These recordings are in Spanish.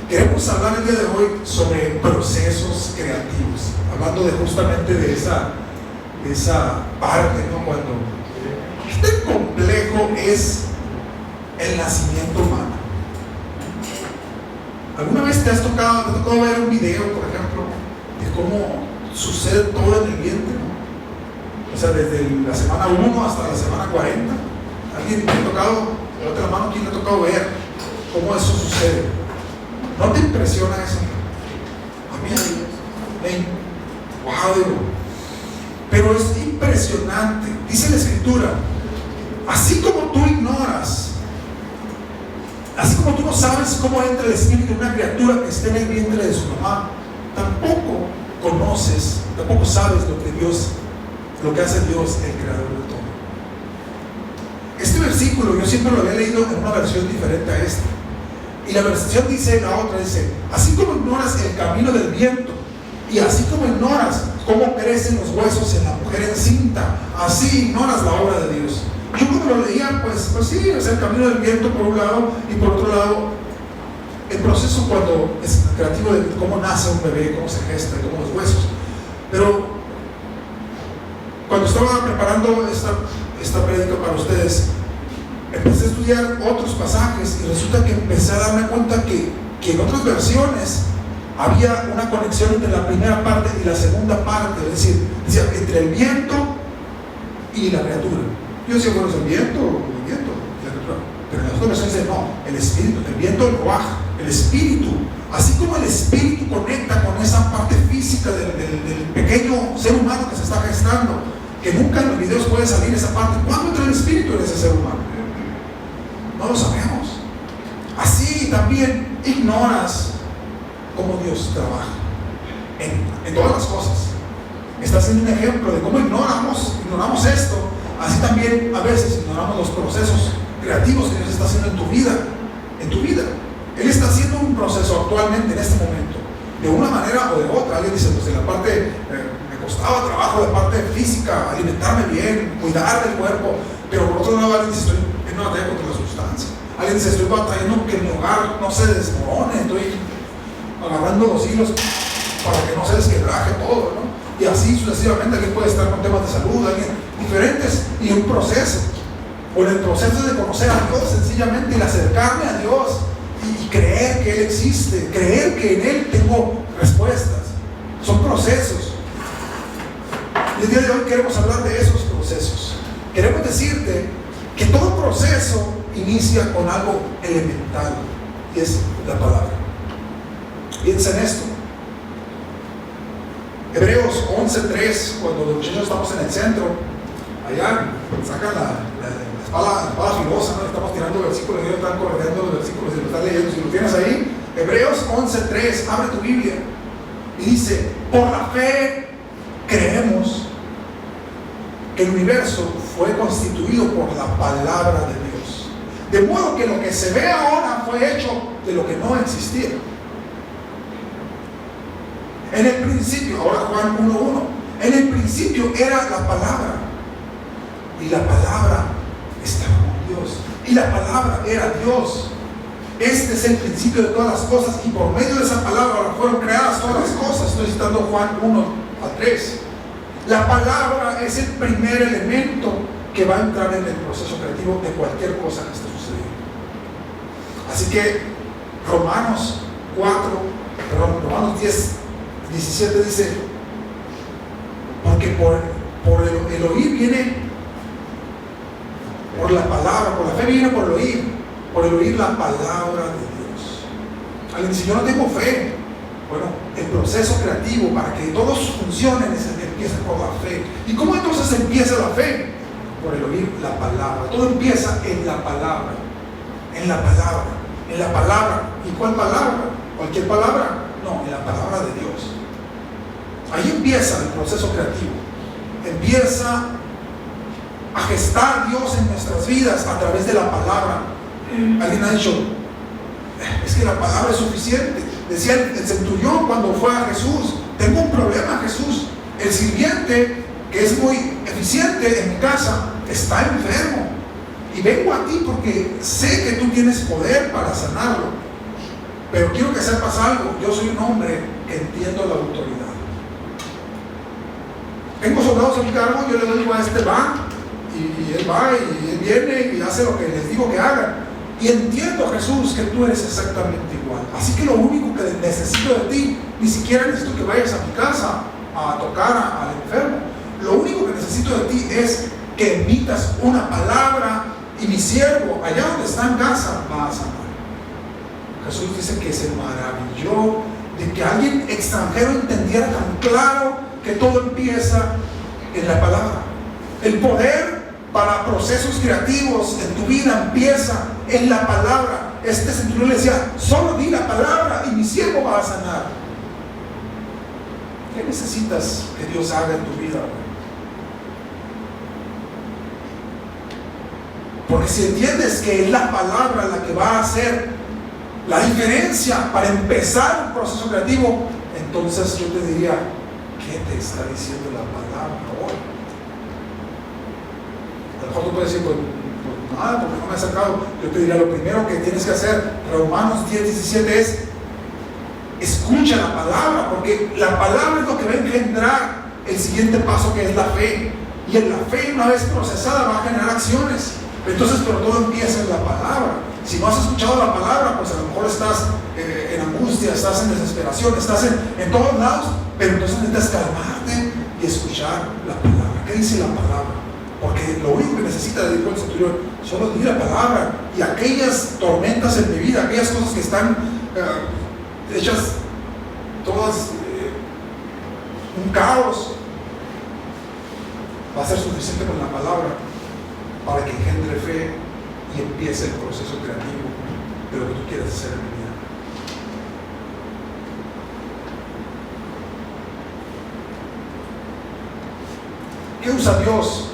Queremos hablar el día de hoy sobre procesos creativos, hablando justamente de esa parte, ¿no? Cuando este complejo es el nacimiento humano. ¿Alguna vez te ha tocado ver un video, por ejemplo, de cómo sucede todo en el vientre, ¿no? O sea, desde la semana 1 hasta la semana 40. ¿Alguien te ha tocado, levanta la mano, quién le ha tocado ver cómo eso sucede? ¿No te impresiona eso? A mí, wow, digo. Pero es impresionante. Dice la Escritura, así como tú ignoras, así como tú no sabes cómo entra el espíritu de una criatura que esté en el vientre de su mamá, tampoco conoces, tampoco sabes lo que hace Dios, el creador de todo. Este versículo yo siempre lo había leído en una versión diferente a esta. Y la versión dice, la otra dice, así como ignoras el camino del viento, y así como ignoras cómo crecen los huesos en la mujer encinta, así ignoras la obra de Dios. Yo cuando lo leía, pues sí, es el camino del viento por un lado, y por otro lado, el proceso cuando es creativo de cómo nace un bebé, cómo se gesta, cómo los huesos. Pero cuando estaba preparando esta prédica para ustedes, empecé a estudiar otros pasajes y resulta que empecé a darme cuenta que en otras versiones había una conexión entre la primera parte y la segunda parte, es decir, entre el viento y la criatura. Yo decía, bueno, es el viento, la criatura. Pero en las otras versiones dice, no, el espíritu, el viento, el ruaj, el espíritu. Así como el espíritu conecta con esa parte física del pequeño ser humano que se está gestando, que nunca en los videos puede salir esa parte. ¿Cuándo entra el espíritu en ese ser humano? No lo sabemos. Así también ignoras cómo Dios trabaja en todas las cosas. Está haciendo un ejemplo de cómo ignoramos esto. Así también a veces ignoramos los procesos creativos que Dios está haciendo en tu vida. Él está haciendo un proceso actualmente en este momento, de una manera o de otra. Alguien dice, pues en la parte me costaba trabajo, la parte física, alimentarme bien, cuidar del cuerpo, pero por otro lado alguien dice, estoy en una batalla contra la sustancia. Alguien dice, estoy batallando que mi hogar no se desmorone, estoy agarrando los hilos para que no se desquebraje todo, ¿no? Y así sucesivamente. Alguien puede estar con temas de salud, alguien diferentes, y un proceso, o en el proceso de conocer a Dios sencillamente, y acercarme a Dios y creer que Él existe, creer que en Él tengo respuestas. Son procesos, y el día de hoy queremos hablar de esos procesos. Queremos decirte que todo proceso inicia con algo elemental, y es la palabra. Piensa en esto. Hebreos 11:3, cuando los muchachos estamos en el centro, allá sacan la espada filosa, ¿no? Estamos tirando versículos, ellos están corriendo los versículos y lo están leyendo. Si lo tienes ahí, Hebreos 11:3, abre tu Biblia y dice, por la fe creemos que el universo fue constituido por la palabra de Dios, de modo que lo que se ve ahora fue hecho de lo que no existía. En el principio, ahora Juan 1:1, en el principio era la palabra, y la palabra estaba con Dios, y la palabra era Dios. Este es el principio de todas las cosas, y por medio de esa palabra fueron creadas todas las cosas. Estoy citando Juan 1:3. La palabra es el primer elemento que va a entrar en el proceso creativo de cualquier cosa que esté sucediendo. Así que Romanos 10:17 dice, porque por el oír viene por la palabra, por la fe viene por el oír la palabra de Dios. Alguien dice, yo no tengo fe. Bueno, el proceso creativo para que todos funcionen empieza por la fe. ¿Y cómo entonces empieza la fe? Por el oír la palabra. Todo empieza en la palabra. En la palabra. En la palabra. ¿Y cuál palabra? ¿Cualquier palabra? No, en la palabra de Dios. Ahí empieza el proceso creativo. Empieza a gestar Dios en nuestras vidas a través de la palabra. Alguien ha dicho, es que la palabra es suficiente. Decía el centurión cuando fue a Jesús, tengo un problema, Jesús. El sirviente, que es muy eficiente en mi casa, está enfermo. Y vengo a ti porque sé que tú tienes poder para sanarlo. Pero quiero que sepas algo, yo soy un hombre que entiendo la autoridad. Tengo soldados en mi cargo, yo le digo a este va, y él va, y él viene y hace lo que les digo que hagan. Y entiendo, Jesús, que tú eres exactamente igual. Así que lo único que necesito de ti, ni siquiera necesito que vayas a mi casa a tocar al enfermo. Lo único que necesito de ti es que emitas una palabra y mi siervo, allá donde está en casa, va a sanar. Jesús dice que se maravilló de que alguien extranjero entendiera tan claro que todo empieza en la palabra. El poder para procesos creativos en tu vida empieza en la palabra. Este centurión le decía, solo di la palabra y mi siervo va a sanar. ¿Qué necesitas que Dios haga en tu vida? Porque si entiendes que es la palabra la que va a hacer la diferencia para empezar un proceso creativo, entonces yo te diría, ¿qué te está diciendo la palabra hoy? A lo mejor tú puedes decir, pues nada, porque no me he acercado. Yo te diría, lo primero que tienes que hacer, Romanos 10:17, es escucha la palabra, porque la palabra es lo que va a engendrar el siguiente paso, que es la fe. Y en la fe, una vez procesada, va a generar acciones. Entonces, pero todo empieza en la palabra. Si no has escuchado la palabra, pues a lo mejor estás en angustia, estás en desesperación, estás en todos lados, pero entonces necesitas calmarte y escuchar la palabra. ¿Qué dice la palabra? Porque lo único que necesita, dijo el centurión, solo di la palabra, y aquellas tormentas en mi vida, aquellas cosas que están hechas todas un caos, va a ser suficiente con la palabra para que engendre fe y empiece el proceso creativo de lo que tú quieres hacer en mi vida. ¿Qué usa Dios?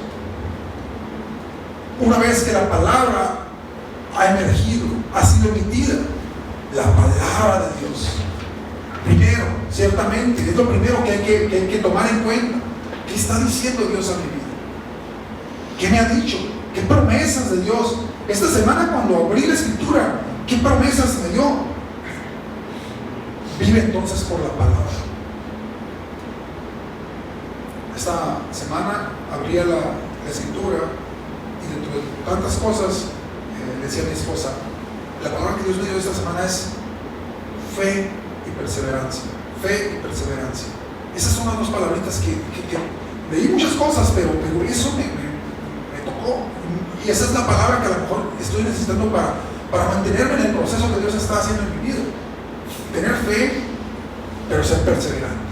Una vez que la palabra ha emergido, ha sido emitida, la palabra de Dios. Primero, ciertamente, es lo primero que hay que tomar en cuenta. ¿Qué está diciendo Dios a mi vida? ¿Qué me ha dicho? ¿Qué promesas de Dios? Esta semana, cuando abrí la escritura, ¿qué promesas me dio? Vive entonces por la palabra. Esta semana abría la escritura y dentro de tantas cosas le decía a mi esposa, la palabra que Dios me dio esta semana es fe y perseverancia. Fe y perseverancia. Esas son las dos palabritas que leí muchas cosas, pero eso me tocó. Y esa es la palabra que a lo mejor estoy necesitando para mantenerme en el proceso que Dios está haciendo en mi vida. Tener fe, pero ser perseverante.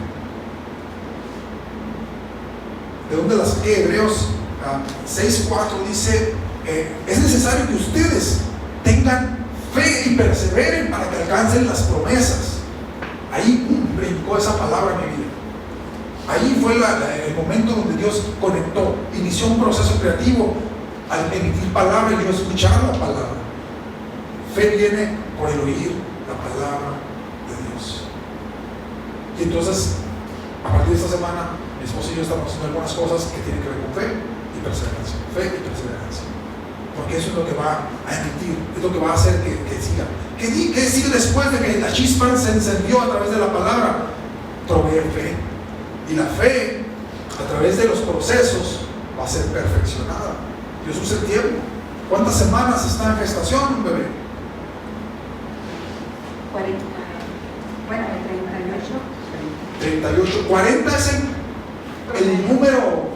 ¿De dónde la saqué? Hebreos 6:4 dice, es necesario que ustedes tengan fe y perseveren para que alcancen las promesas. Ahí brincó esa palabra en mi vida. Ahí fue el momento donde Dios conectó, inició un proceso creativo al emitir palabra y yo escuchar la palabra. Fe viene por el oír la palabra de Dios. Y entonces, a partir de esta semana, mi esposa y yo estamos haciendo algunas cosas que tienen que ver con fe y perseverancia. Fe y perseverancia. Porque eso es lo que va a emitir, es lo que va a hacer que siga. ¿Qué sigue después de que la chispa se encendió a través de la palabra? Proveer fe. Y la fe, a través de los procesos, va a ser perfeccionada. Dios usa el tiempo. ¿Cuántas semanas está en gestación un bebé? 40, bueno, 38. 38. 40 es el número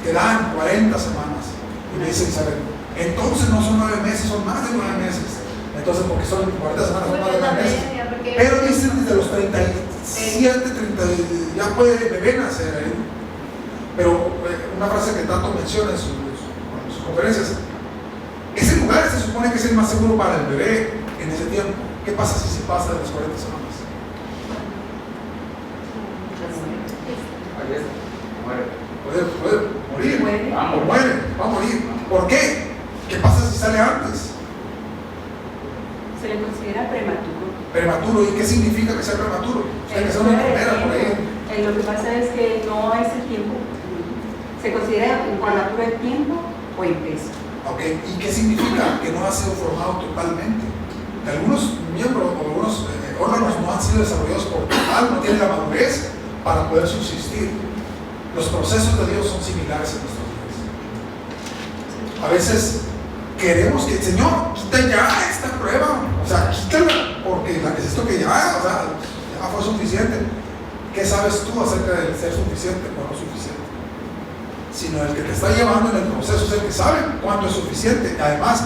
que dan, 40 semanas. Y me dicen, ¿saben? Entonces no son 9 meses, son más de 9 meses. Entonces, porque son 40 semanas, son más de 9 meses. Pero dicen desde los 37, 30, ya puede el bebé nacer. Pero una frase que tanto menciona en sus conferencias, ese lugar se supone que es el más seguro para el bebé en ese tiempo. ¿Qué pasa si se pasa de las 40 semanas? Puede morir. Va a morir. ¿Por qué? ¿Qué pasa si sale antes? Se le considera prematuro. Prematuro. ¿Y qué significa que sea prematuro? Tiene que ser una enfermera por ahí. Lo que pasa es que no es el tiempo. Se considera prematuro en tiempo o en peso. Okay. ¿Y qué significa? Que no ha sido formado totalmente. Algunos miembros o algunos sido desarrollados por tal, no tienen la madurez para poder subsistir. Los procesos de Dios son similares en nuestros días. A veces queremos que el Señor quita ya esta prueba, o sea, quítala, porque la necesito que ya, o sea, ya fue suficiente. ¿Qué sabes tú acerca de ser suficiente o no suficiente? Sino el que te está llevando en el proceso es el que sabe cuánto es suficiente. Además,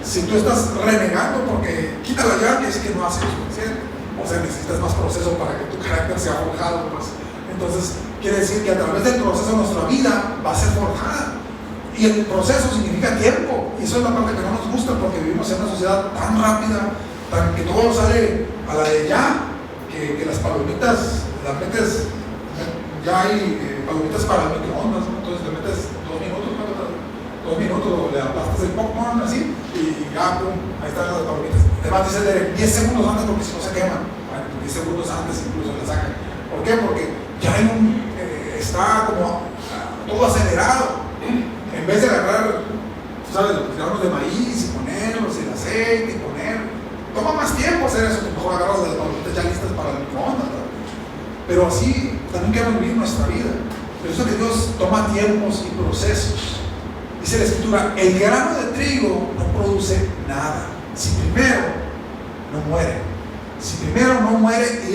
si tú estás renegando porque quítala ya, quiere decir que no ha sido suficiente. O sea, necesitas más proceso para que tu carácter sea forjado. Pues. Entonces, quiere decir que a través del proceso nuestra vida va a ser forjada. Y el proceso significa tiempo. Y eso es la parte que no nos gusta porque vivimos en una sociedad tan rápida, tan que todo sale a la de ya, que las palomitas las metes, ya hay palomitas para el microondas, ¿no? Entonces te metes 2 minutos, ¿no? 2 minutos, le aplastas el popcorn así y ya, pum, ahí están las palomitas. Además dice de 10 segundos antes porque si no se queman. Bueno, 10 segundos antes incluso le sacan. ¿Por qué? Porque ya hay está como todo acelerado. En vez de agarrar, tú sabes, los granos de maíz y ponerlos, el aceite y toma más tiempo hacer eso, que mejor agarras las palomitas ya listas para el microondas, ¿no? Pero así también queremos vivir nuestra vida. Pero eso que Dios toma tiempos y procesos. Dice la Escritura, el grano de trigo no produce nada si primero no muere. Si primero no muere y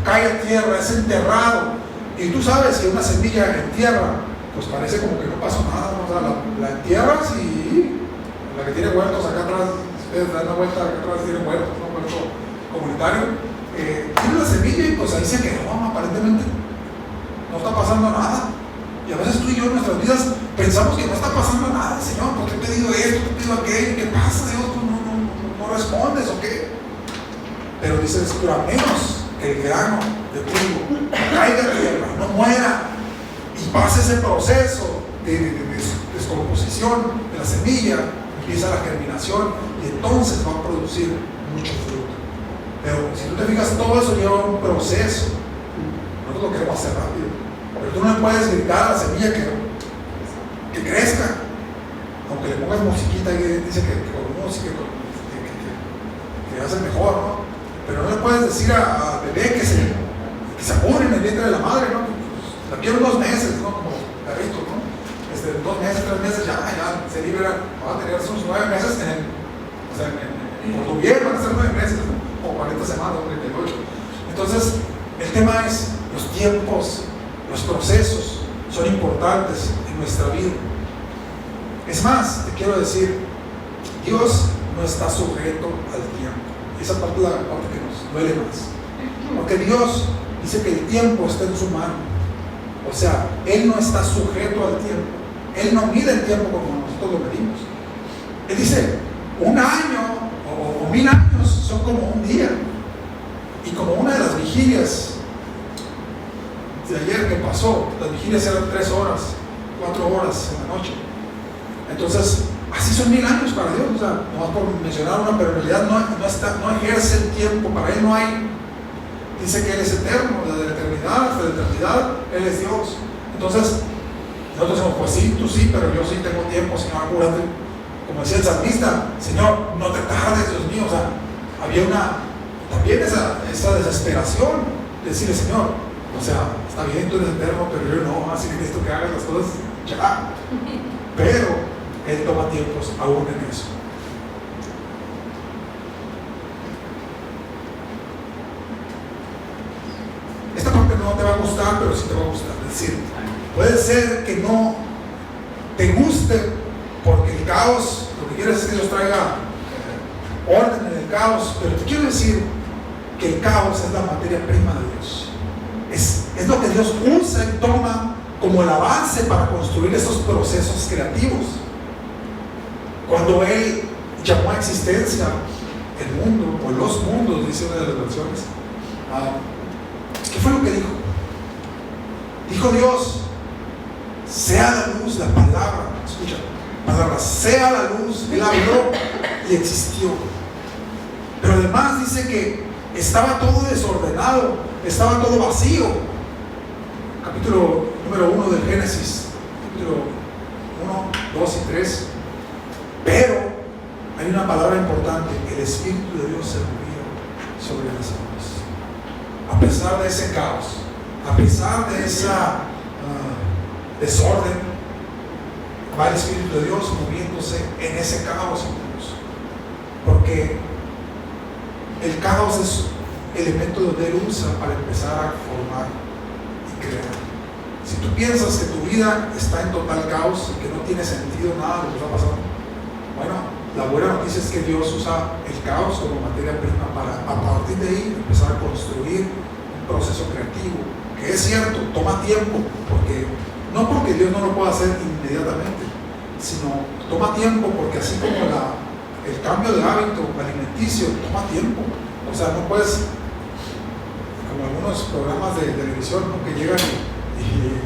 cae a tierra, es enterrado. Y tú sabes que una semilla en tierra, pues parece como que no pasó nada, ¿no? O sea, la entierras y la que tiene huertos acá atrás, ustedes dan la vuelta acá atrás, tiene huertos, ¿no? Huerto comunitario. Tiene la semilla y pues ahí se quedó, aparentemente no está pasando nada. Y a veces tú y yo en nuestras vidas pensamos que no está pasando nada. Señor, ¿por qué he pedido esto? ¿Por qué he pedido aquello? ¿Qué pasa, Dios? ¿Tú no respondes o qué? Pero dice la Escritura, a menos que el grano de trigo caiga a tierra, no muera y pase ese proceso de descomposición de la semilla, empieza la germinación y entonces va a producir mucho fruto. Pero si tú te fijas, todo eso lleva un proceso. Nosotros lo queremos hacer rápido. Pero tú no le puedes gritar a la semilla que crezca. Aunque le pongas musiquita y dice que con música que hace mejor, ¿no? Pero no le puedes decir al bebé que se apure en el vientre de la madre, ¿no? La quiero 2 meses, ¿no? Como perrito, ¿no? 2 meses, 3 meses, ya se libera. Va a tener sus 9 meses por tu bien, van a ser 9 meses, ¿no? O 40 semanas, 38. Entonces, el tema es los tiempos, los procesos son importantes en nuestra vida. Es más, te quiero decir, Dios no está sujeto al tiempo. Esa parte es la parte que nos duele más. Porque Dios dice que el tiempo está en su mano. O sea, Él no está sujeto al tiempo. Él no mide el tiempo como nosotros lo medimos. Él dice, 1 año o 1000 años son como un día. Y como una de las vigilias de ayer que pasó, las vigilias eran 3 horas, 4 horas en la noche. Entonces, así son 1000 años para Dios. O sea, no vas por mencionar una, pero en realidad no ejerce el tiempo. Para Él no hay. Dice que Él es eterno, desde la eternidad hasta la eternidad, Él es Dios. Entonces, nosotros decimos, pues sí, tú sí, pero yo sí tengo tiempo, Señor, apúrate. Como decía el salmista, Señor, no te tardes, Dios mío. O sea, había también esa desesperación de decirle, Señor, o sea, está bien, tú eres eterno, pero yo no, así que necesito que hagas las cosas ya. Pero Él toma tiempos aún en eso. Esta parte no te va a gustar, pero sí te va a gustar. Es decir, puede ser que no te guste porque el caos, lo que quieres es que Dios traiga orden en el caos, pero te quiero decir que el caos es la materia prima de Dios. Es lo que Dios usa y toma como la base para construir esos procesos creativos. Cuando Él llamó a existencia el mundo, o los mundos, dice una de las versiones, ¿qué fue lo que dijo? Dijo Dios, sea la luz, la palabra, escucha, palabra, sea la luz. Él habló y existió. Pero además dice que estaba todo desordenado, estaba todo vacío. Capítulo número 1 del Génesis, capítulo 1, 2 y 3. Pero hay una palabra importante: el Espíritu de Dios se movía sobre las aguas. a pesar de ese caos, a pesar de esa desorden, va el Espíritu de Dios moviéndose en ese caos incluso. Porque el caos es elemento donde Él usa para empezar a formar y crear. Si tú piensas que tu vida está en total caos y que no tiene sentido nada de lo que está pasando, bueno, la buena noticia es que Dios usa el caos como materia prima para, a partir de ahí, empezar a construir un proceso creativo, que es cierto, toma tiempo, no porque Dios no lo pueda hacer inmediatamente, sino toma tiempo porque así como el cambio de hábito alimenticio toma tiempo. O sea, no puedes, como algunos programas de televisión, ¿no?, que llegan y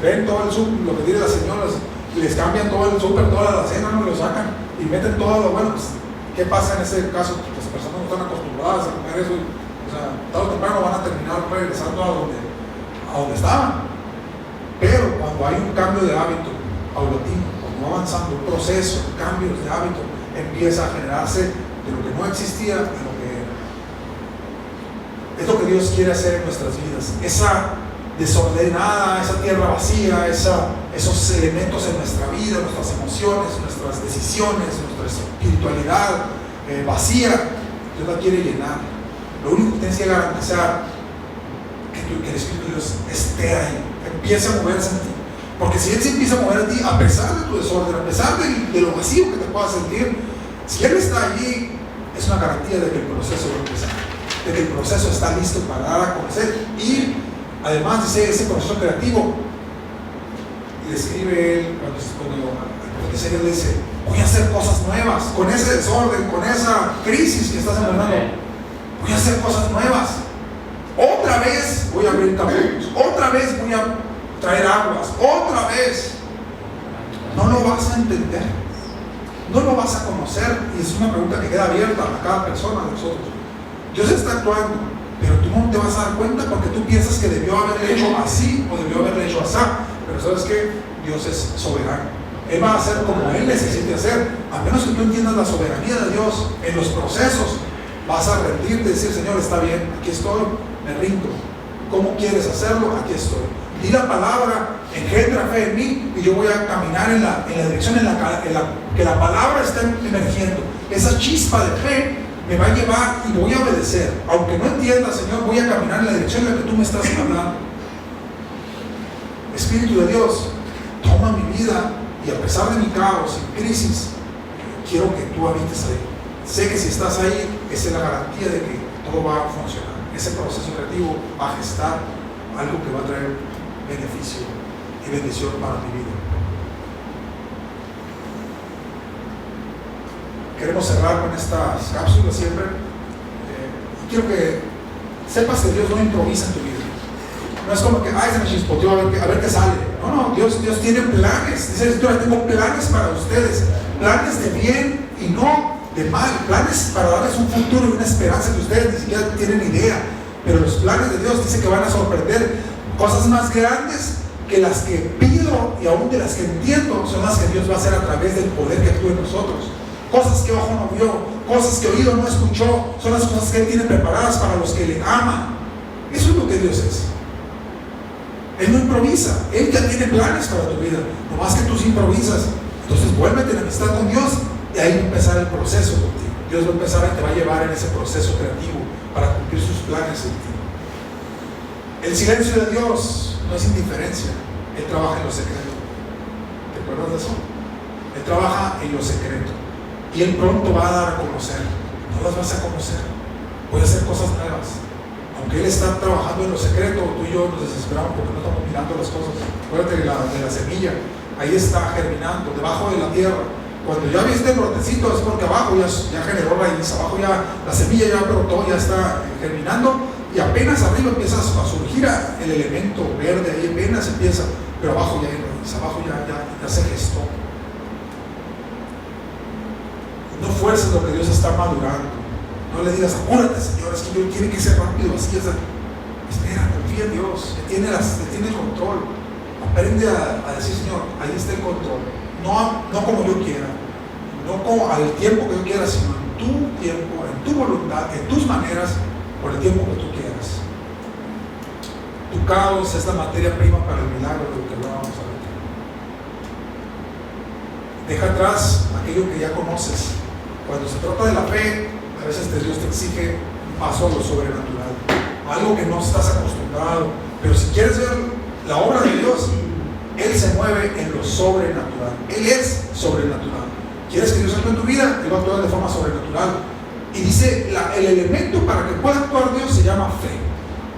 ven todo el súper, lo que tiene las señoras, y les cambian todo el súper, toda la cena, no lo sacan y meten todo lo bueno. Pues, ¿qué pasa en ese caso? Pues las personas no están acostumbradas a comer eso, o sea, tarde o temprano van a terminar regresando a donde estaban. Pero cuando hay un cambio de hábito paulatino, cuando va avanzando un proceso, cambios de hábito, empieza a generarse de lo que no existía a lo que era. Es lo que Dios quiere hacer en nuestras vidas. Esa desordenada, esa tierra vacía, esos elementos en nuestra vida, nuestras emociones, nuestras decisiones, nuestra espiritualidad vacía, Dios la quiere llenar. Lo único que tienes que garantizar que el Espíritu de Dios esté ahí, empiece a moverse en ti. Porque si Él se empieza a mover en ti, a pesar de tu desorden, a pesar de lo vacío que te puedas sentir, si Él está allí, es una garantía de que el proceso va a empezar, de que el proceso está listo para dar a conocer. Y además dice ese proceso creativo, y describe Él cuando Él dice: voy a hacer cosas nuevas, con ese desorden, con esa crisis que estás enfrentando, voy a hacer cosas nuevas. Otra vez voy a abrir caminos, otra vez voy a traer aguas, otra vez. No lo vas a entender, no lo vas a conocer, y es una pregunta que queda abierta a cada persona de nosotros. Dios está actuando, pero tú no te vas a dar cuenta porque tú piensas que debió haberle hecho así o debió haberle hecho así. Pero sabes que Dios es soberano. Él va a hacer como Él necesite hacer. A menos que tú entiendas la soberanía de Dios en los procesos, vas a rendirte y decir: Señor, está bien, aquí estoy, me rindo. ¿Cómo quieres hacerlo? Aquí estoy. Di la palabra, engendra fe en mí, y yo voy a caminar en la dirección en la que la palabra está emergiendo. Esa chispa de fe me va a llevar y voy a obedecer. Aunque no entienda, Señor, voy a caminar en la dirección en la que tú me estás hablando. Espíritu de Dios, toma mi vida, y a pesar de mi caos y crisis, quiero que tú habites ahí. Sé que si estás ahí, esa es la garantía de que todo va a funcionar. Ese proceso creativo va a gestar algo que va a traer beneficio y bendición para mi vida. Queremos cerrar con estas cápsulas siempre. Y quiero que sepas que Dios no improvisa en tu vida. No es como que, se me chispoteó, a ver qué sale. No, Dios tiene planes. Dice: yo tengo planes para ustedes, planes de bien y no de mal, planes para darles un futuro y una esperanza que ustedes ni siquiera tienen idea. Pero los planes de Dios dice que van a sorprender. Cosas más grandes que las que pido y aún de las que entiendo son las que Dios va a hacer a través del poder que actúa en nosotros. Cosas que ojo no vio, cosas que oído no escuchó, son las cosas que Él tiene preparadas para los que le aman. Eso es lo que Dios es. Él no improvisa, Él ya tiene planes para tu vida. No más que tú improvisas. Entonces vuélvete en amistad con Dios, y ahí va a empezar el proceso contigo. Dios va a empezar y te va a llevar en ese proceso creativo para cumplir sus planes en ti. El silencio de Dios no es indiferencia. Él trabaja en lo secreto. ¿Te acuerdas de eso? Él trabaja en lo secreto, y Él pronto va a dar a conocer. No las vas a conocer. Voy a hacer cosas nuevas. Aunque Él está trabajando en lo secreto, tú y yo nos desesperamos porque no estamos mirando las cosas. Acuérdate de la semilla, ahí está germinando, debajo de la tierra. Cuando ya viste el brotecito, es porque abajo ya generó raíz, abajo ya la semilla ya brotó, ya está germinando, y apenas arriba empieza a surgir el elemento verde, ahí apenas empieza, pero abajo ya hay raíz, abajo ya se gestó. No fuerces lo que Dios está madurando. No le digas: apúrate, Señor, es que Dios quiere que sea rápido, así es. Espera, confía en Dios, Él tiene el control. Aprende a decir: Señor, ahí está el control. No como yo quiera, no como al tiempo que yo quiera, sino en tu tiempo, en tu voluntad, en tus maneras, por el tiempo que tú quieras. Tu caos es la materia prima para el milagro de lo que hablábamos ahorita. Deja atrás aquello que ya conoces. Cuando se trata de la fe, a veces Dios te exige un paso a lo sobrenatural, algo que no estás acostumbrado. Pero si quieres ver la obra de Dios, Él se mueve en lo sobrenatural. Él es sobrenatural. ¿Quieres que Dios actúe en tu vida? Él va a actuar de forma sobrenatural. Y dice, el elemento para que pueda actuar Dios se llama fe.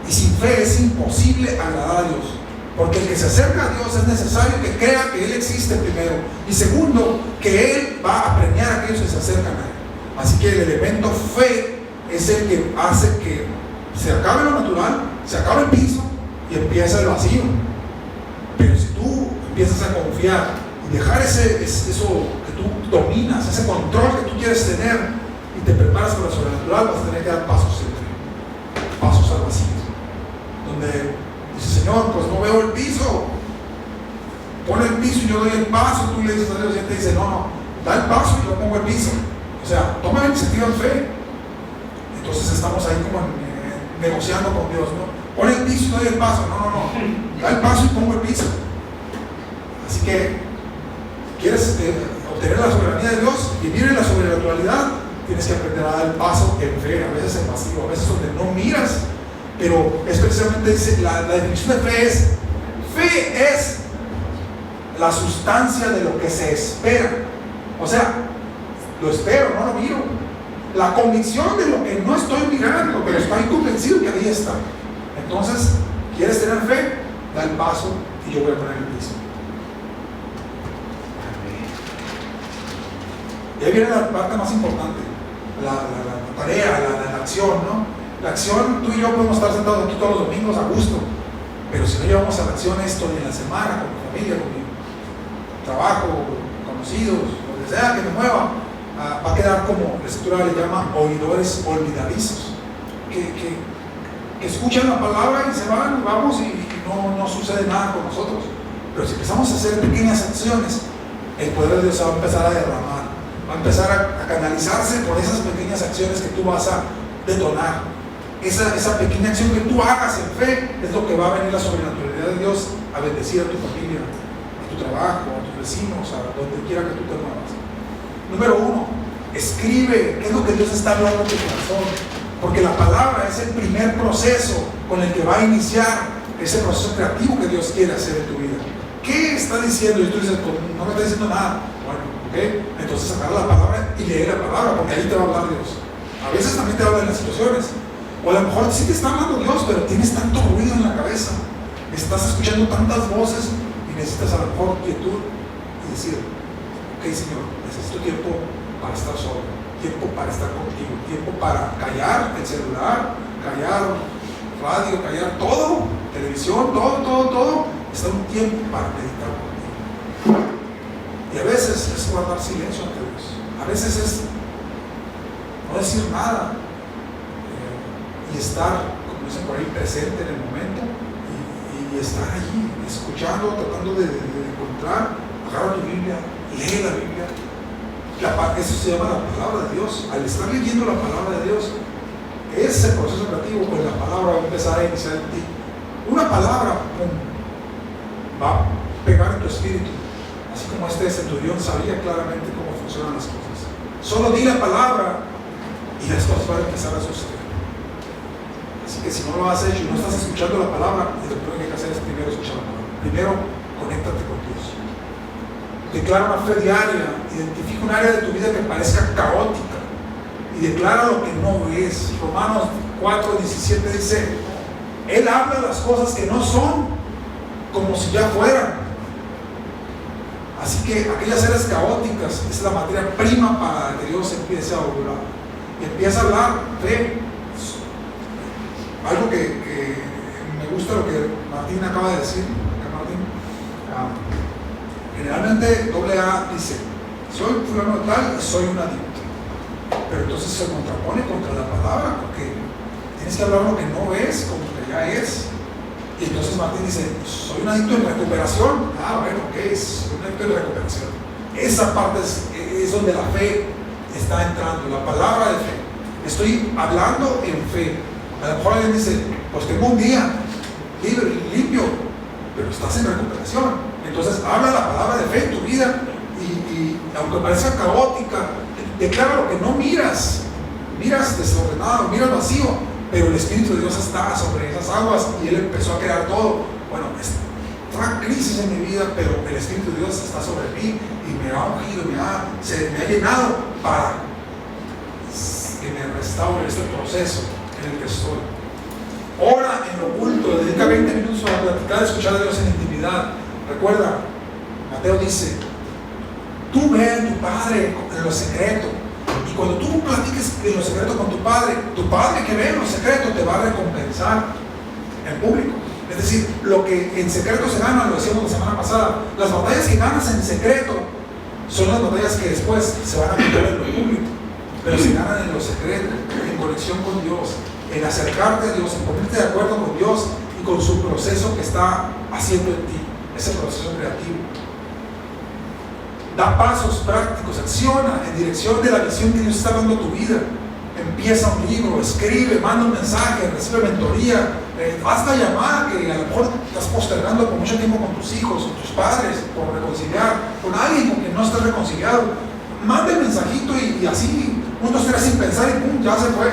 Y sin fe es imposible agradar a Dios. Porque el que se acerca a Dios es necesario que crea que Él existe primero. Y segundo, que Él va a premiar a aquellos que se acercan a Él. Así que el elemento fe es el que hace que se acabe lo natural, se acabe el piso y empieza el vacío. Pero si tú empiezas a confiar y dejar eso que tú dominas, ese control que tú quieres tener, y te preparas para lo sobrenatural, vas a tener que dar pasos siempre, pasos al vacío, donde dice, Señor, pues no veo el piso, pon el piso y yo doy el paso. Tú le dices a Dios y Él te dice, no, da el paso y yo pongo el piso. O sea, toma la iniciativa en fe. Entonces estamos ahí como negociando con Dios, ¿no? Pon el piso y doy el paso. No, da el paso y pongo el piso. Así que quieres obtener la soberanía de Dios, vivir en la sobrenaturalidad, tienes que aprender a dar el paso en fe, a veces en vacío, a veces donde no miras. Pero es precisamente, dice, la definición de fe es la sustancia de lo que se espera. O sea, lo espero, no lo miro. La convicción de lo que no estoy mirando, pero estoy convencido que ahí está. Entonces, ¿quieres tener fe? Da el paso y yo voy a poner el piso. Y ahí viene la parte más importante, la tarea, la acción, ¿no? La acción, tú y yo podemos estar sentados aquí todos los domingos a gusto, pero si no llevamos a la acción esto en la semana, con mi familia, con mi trabajo, conocidos, lo que sea que me mueva, va a quedar como la escritura le llama oidores olvidadizos, que escuchan la palabra y se van, vamos, y no sucede nada con nosotros. Pero si empezamos a hacer pequeñas acciones, el poder de Dios va a empezar a derramar, va a empezar a canalizarse por esas pequeñas acciones que tú vas a detonar. Esa pequeña acción que tú hagas en fe es lo que va a venir la sobrenaturalidad de Dios a bendecir a tu familia, a tu trabajo, a tus vecinos, a donde quiera que tú te muevas. Número 1, escribe qué es lo que Dios está hablando en tu corazón, porque la palabra es el primer proceso con el que va a iniciar ese proceso creativo que Dios quiere hacer en tu vida. ¿Qué está diciendo? Y tú dices, no me está diciendo nada. Bueno, ok, entonces agarra la palabra y lee la palabra, porque ahí te va a hablar Dios. A veces también te habla en las situaciones. O a lo mejor sí te está hablando Dios, pero tienes tanto ruido en la cabeza, estás escuchando tantas voces y necesitas a lo mejor quietud y decir, ok, Señor, necesito tiempo para estar solo, tiempo para estar contigo, tiempo para callar el celular, callar radio, callar todo, televisión, todo, está un tiempo para meditar contigo. Y a veces es guardar silencio ante Dios, a veces es no decir nada, y estar, como dicen por ahí, presente en el momento y estar allí, escuchando, tratando de encontrar. Agarra tu Biblia, lee la Biblia. Eso se llama la palabra de Dios. Al estar leyendo la palabra de Dios, ese proceso creativo con la palabra va a empezar a iniciar en ti. Una palabra va a pegar en tu espíritu, así como este centurión sabía claramente cómo funcionan las cosas. Solo di la palabra y las cosas van a empezar a suceder. Así que si no lo has hecho y no estás escuchando la palabra, lo primero que hay que hacer es primero escuchar la palabra. Primero, conéctate con Dios. Declara una fe diaria, identifica un área de tu vida que parezca caótica y declara lo que no es. Romanos 4:17 dice, Él habla las cosas que no son como si ya fueran. Así que aquellas áreas caóticas es la materia prima para que Dios empiece a obrar. Y empieza a hablar fe. Algo que me gusta lo que Martín acaba de decir. Generalmente AA dice, soy fulano tal, soy un adicto. Pero entonces se contrapone contra la palabra, porque tienes que hablar lo que no es, como que ya es. Y entonces Martín dice, soy un adicto en recuperación. Bueno, ¿qué es? Soy un adicto en recuperación. Esa parte es donde la fe está entrando, la palabra de fe. Estoy hablando en fe. A lo mejor alguien dice, pues tengo un día, libre, limpio, pero estás en recuperación. Entonces habla la palabra de fe en tu vida y aunque parezca caótica, declara lo que no miras desordenado, miras vacío, pero el Espíritu de Dios está sobre esas aguas y Él empezó a crear todo. Bueno, una crisis en mi vida, pero el Espíritu de Dios está sobre mí y me ha ungido, me ha llenado para que me restaure este proceso en el que estoy. Ora en lo oculto, dedica 20 minutos a platicar, a escuchar a Dios en intimidad. Recuerda, Mateo dice, tú ve a tu Padre en lo secreto, y cuando tú platiques en lo secreto con tu Padre que ve en lo secreto te va a recompensar en público. Es decir, lo que en secreto se gana, lo decíamos la semana pasada, las batallas que ganas en secreto son las batallas que después se van a meter en lo público, pero se ganan en lo secreto, en conexión con Dios, en acercarte a Dios, en ponerte de acuerdo con Dios y con su proceso que está haciendo en ti, ese proceso creativo. Da pasos prácticos, acciona en dirección de la visión que Dios está dando a tu vida. Empieza un libro, escribe, manda un mensaje, recibe mentoría, haz la llamada que a lo mejor estás postergando por mucho tiempo con tus hijos, con tus padres, por reconciliar, con alguien con quien no estás reconciliado. Manda el mensajito y así, 1, 2, 3 sin pensar y pum, ya se fue.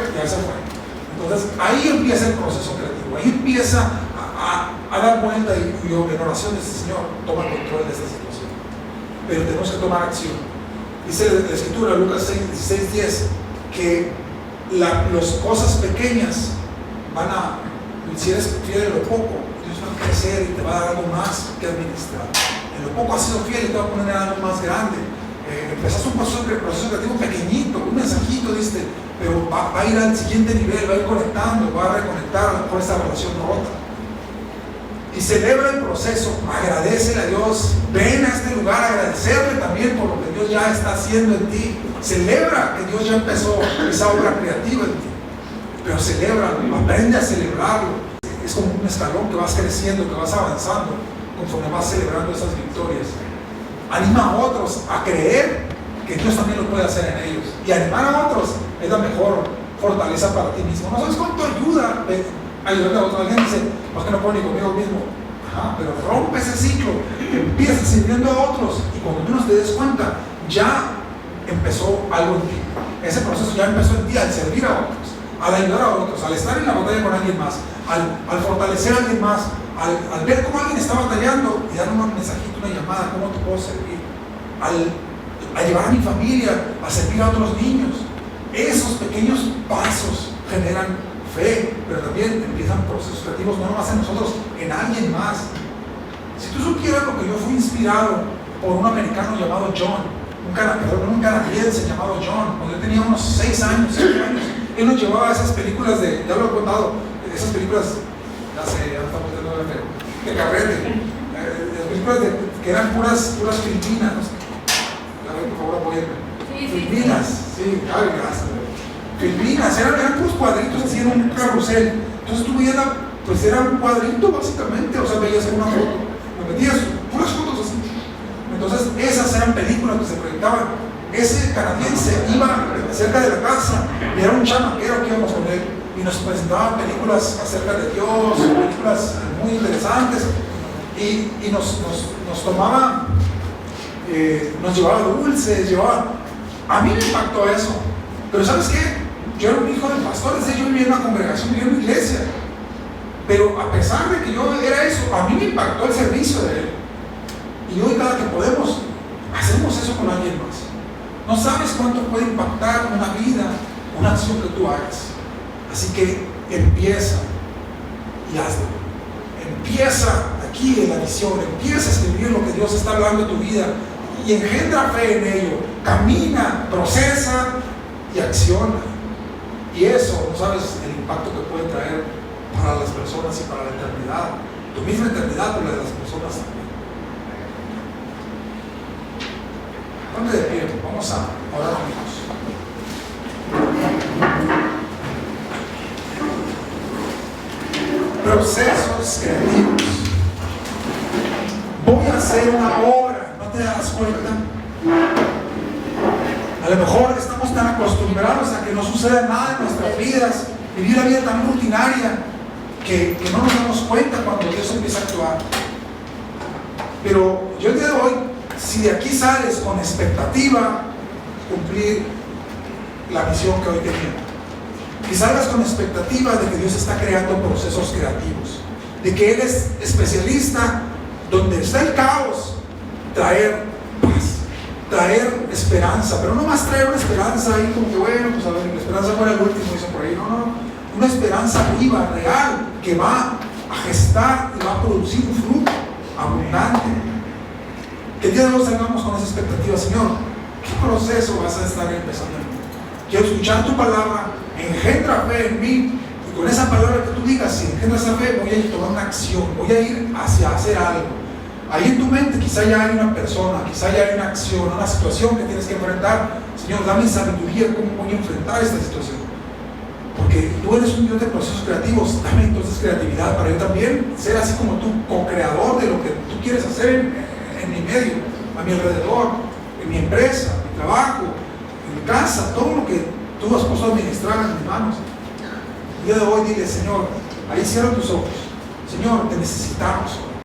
Entonces ahí empieza el proceso creativo, ahí empieza a dar vuelta y en oración de este Señor, toma control de esta situación. Pero tenemos que tomar acción. Dice la Escritura, Lucas 16:10, que las cosas pequeñas si eres fiel en lo poco, Dios va a crecer y te va a dar algo más que administrar. En lo poco has sido fiel y te va a poner en algo más grande. Empezaste un proceso creativo pequeñito, un mensajito, ¿viste? Pero va a ir al siguiente nivel, va a ir conectando, va a reconectar con esa relación rota. Y celebra el proceso, agradecele a Dios, ven a este lugar a agradecerle también por lo que Dios ya está haciendo en ti. Celebra que Dios ya empezó esa obra creativa en ti, pero celebra, aprende a celebrarlo. Es como un escalón que vas creciendo, que vas avanzando conforme vas celebrando esas victorias. Anima a otros a creer que Dios también lo puede hacer en ellos, y animar a otros es la mejor fortaleza para ti mismo. No sabes cuánto ayuda ayudarle a otros. Alguien dice, ¿por qué no puedo ni conmigo mismo? Ajá, pero rompe ese ciclo, empieza sirviendo a otros y cuando tú no te des cuenta ya empezó algo en ti. Ese proceso ya empezó en ti al servir a otros, al ayudar a otros, al estar en la batalla con alguien más, al fortalecer a alguien más, al ver cómo alguien está batallando y darle un mensajito, una llamada, cómo te puedo servir, a llevar a mi familia a servir a otros niños. Esos pequeños pasos generan fe, pero también empiezan procesos creativos, no nomás en nosotros, en alguien más. Si tú supieras lo que yo fui inspirado por un americano llamado John, un canadiense llamado John, cuando yo tenía unos 6 años, 7 años, él nos llevaba a esas películas ya lo he contado, esas películas, de carrete, las películas que eran puras filipinas, por favor apóyenme. Filipinas, sí, gracias. Filipinas, eran puros cuadritos así en un carrusel. Entonces tú veías, pues era un cuadrito básicamente, o sea, veías una foto, me metías puras fotos así. Entonces esas eran películas que se proyectaban. Ese canadiense iba cerca de la casa y era un chamaquero que íbamos con él y nos presentaban películas acerca de Dios, películas muy interesantes y nos tomaba, nos llevaba dulces, a mí me impactó eso. Pero ¿sabes qué? Yo era un hijo del pastor, es decir, yo vivía en una congregación, vivía en una iglesia. Pero a pesar de que yo era eso, a mí me impactó el servicio de él. Y hoy cada que podemos, hacemos eso con alguien más. No sabes cuánto puede impactar una vida, una acción que tú hagas. Así que empieza y hazlo. Empieza aquí en la visión, empieza a escribir lo que Dios está hablando en tu vida y engendra fe en ello. Camina, procesa y acciona. Y eso, no sabes el impacto que puede traer para las personas y para la eternidad. Tu misma eternidad, pero la de las personas también. Ponte de pie, vamos a orar juntos. Procesos creativos. Voy a hacer una obra, ¿no te das cuenta? A lo mejor estamos tan acostumbrados a que no suceda nada en nuestras vidas, vivir la vida tan rutinaria, que no nos damos cuenta cuando Dios empieza a actuar. Pero yo el día de hoy, si de aquí sales con expectativa, cumplir la misión que hoy tenía, que salgas con expectativa de que Dios está creando procesos creativos, de que Él es especialista donde está el caos, traer paz, traer esperanza, pero no más traer una esperanza ahí como que bueno, pues a ver, la esperanza muere al último, dicen por ahí, no, una esperanza viva, real, que va a gestar y va a producir un fruto abundante. Que el día de hoy salgamos con esa expectativa, Señor, ¿qué proceso vas a estar empezando en mí? Quiero escuchar tu palabra, engendra fe en mí, y con esa palabra que tú digas, si engendra esa fe, voy a ir a tomar una acción, voy a ir hacia hacer algo. Ahí en tu mente quizá ya hay una persona, quizá ya hay una acción, una situación que tienes que enfrentar. Señor, dame sabiduría, ¿cómo voy a enfrentar esta situación? Porque tú eres un Dios de procesos creativos, dame entonces creatividad para yo también ser así como tú, co-creador de lo que tú quieres hacer en mi medio, a mi alrededor, en mi empresa, en mi trabajo, en mi casa, todo lo que tú has puesto a administrar en mis manos. El día de hoy dile, Señor, ahí cierra tus ojos. Señor, te necesitamos.